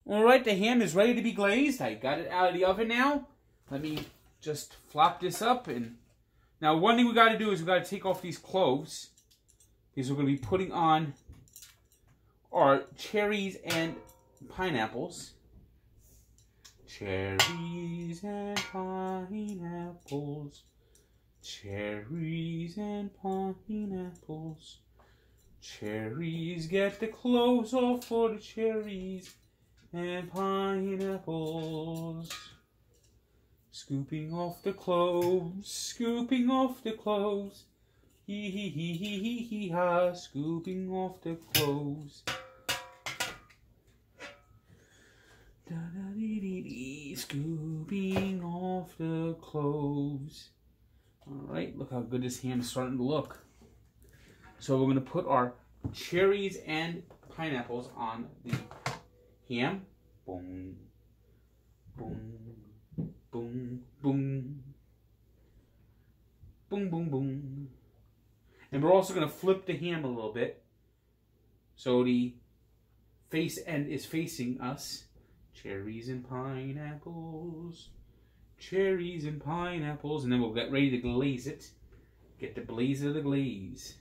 Alright, the ham is ready to be glazed. I got it out of the oven now. Let me just flop this up. And now one thing we got to do is we got to take off these cloves. Because we're going to be putting on our cherries and pineapples. Cherries and pineapples. Cherries and pineapples. Cherries, get the cloves off for the cherries and pineapples. Scooping off the cloves, scooping off the cloves. Hee hee hee hee hee hee ha, scooping off the cloves. Da da dee dee dee, scooping off the cloves. Alright, look how good this ham is starting to look. So we're going to put our cherries and pineapples on the ham. Boom, boom, boom, boom. Boom, boom, boom. And we're also going to flip the ham a little bit so the face end is facing us. Cherries and pineapples. Cherries and pineapples. And then we'll get ready to glaze it. Get the blaze of the glaze.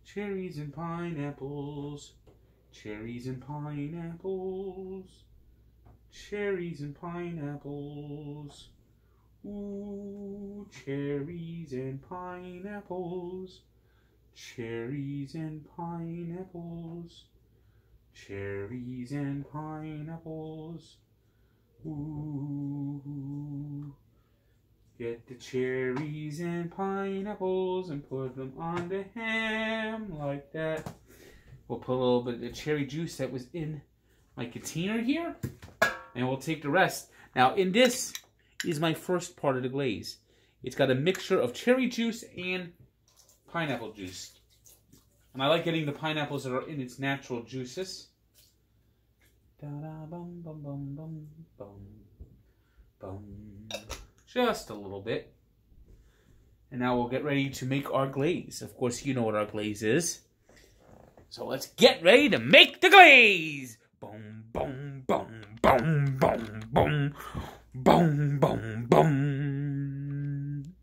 Cherries and pineapples. Cherries and pineapples. Cherries and pineapples. Ooh, cherries and pineapples. Cherries and pineapples. Cherries and pineapples. Ooh. Get the cherries and pineapples and put them on the ham like that. We'll put a little bit of the cherry juice that was in my container here. And we'll take the rest. Now in this is my first part of the glaze. It's got a mixture of cherry juice and pineapple juice. And I like getting the pineapples that are in its natural juices. Da-da, bum, bum, bum, bum, bum, bum. Just a little bit. And now we'll get ready to make our glaze. Of course, you know what our glaze is. So let's get ready to make the glaze. Boom, boom, boom, boom, boom, boom, boom, boom, boom.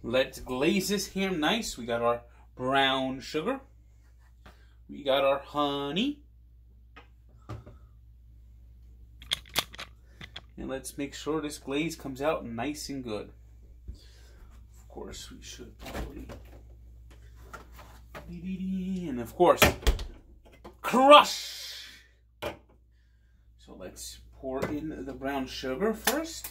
Let's glaze this ham nice. We got our brown sugar. We got our honey. And let's make sure this glaze comes out nice and good. Of course, we should probably... And of course, crush! So let's pour in the brown sugar first.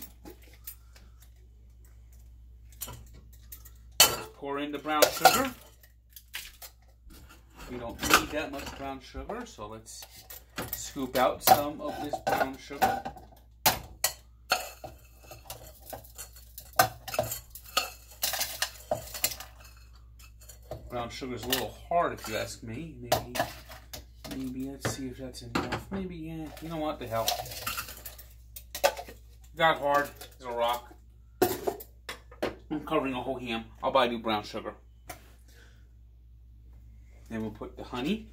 Let's pour in the brown sugar. We don't need that much brown sugar, so let's scoop out some of this brown sugar. Brown sugar is a little hard, if you ask me. Maybe let's see if that's enough. Maybe, yeah. You know what? The hell. Got hard as a rock. I'm covering a whole ham. I'll buy new brown sugar. Then we'll put the honey.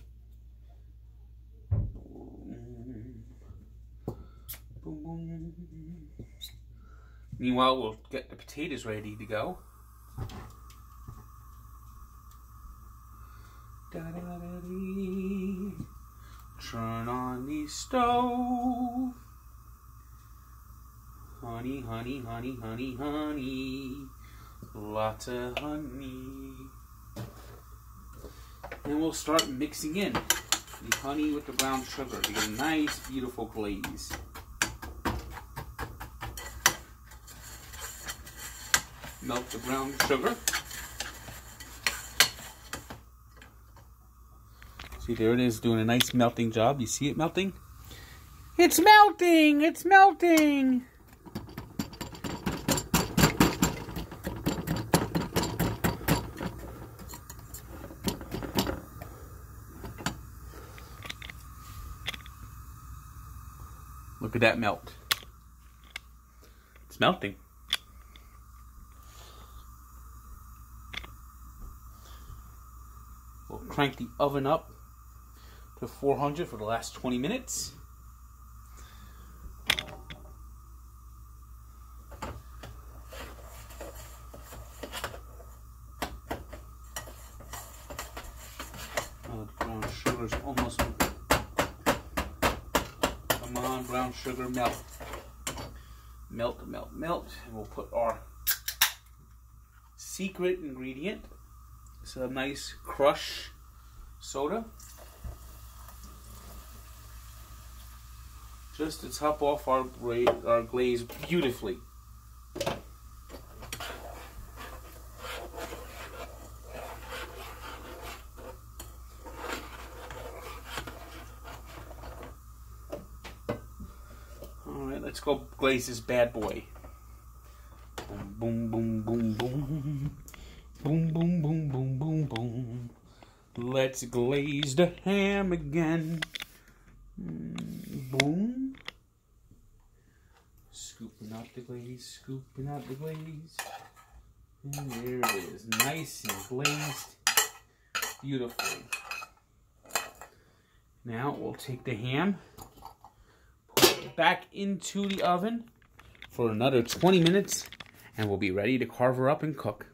Meanwhile, we'll get the potatoes ready to go. Da-da-da-dee. Turn on the stove. Honey, honey, honey, honey, honey. Lots of honey. And we'll start mixing in the honey with the brown sugar to get a nice, beautiful glaze. Melt the brown sugar. See, there it is, doing a nice melting job. You see it melting? It's melting! It's melting! Look at that melt. It's melting. We'll crank the oven up to 400 for the last 20 minutes. Oh, the brown sugar's almost... Come on, brown sugar, melt. Melt, melt, melt. And we'll put our secret ingredient. It's a nice crush soda. Just to top off our glaze beautifully. Alright, let's go glaze this bad boy. Boom, boom, boom, boom, boom. Boom, boom, boom, boom, boom, boom. Let's glaze the ham again. Boom. Scooping out the glaze, scooping out the glaze. And there it is, nice and glazed. Beautiful. Now we'll take the ham, put it back into the oven for another 20 minutes, and we'll be ready to carve her up and cook.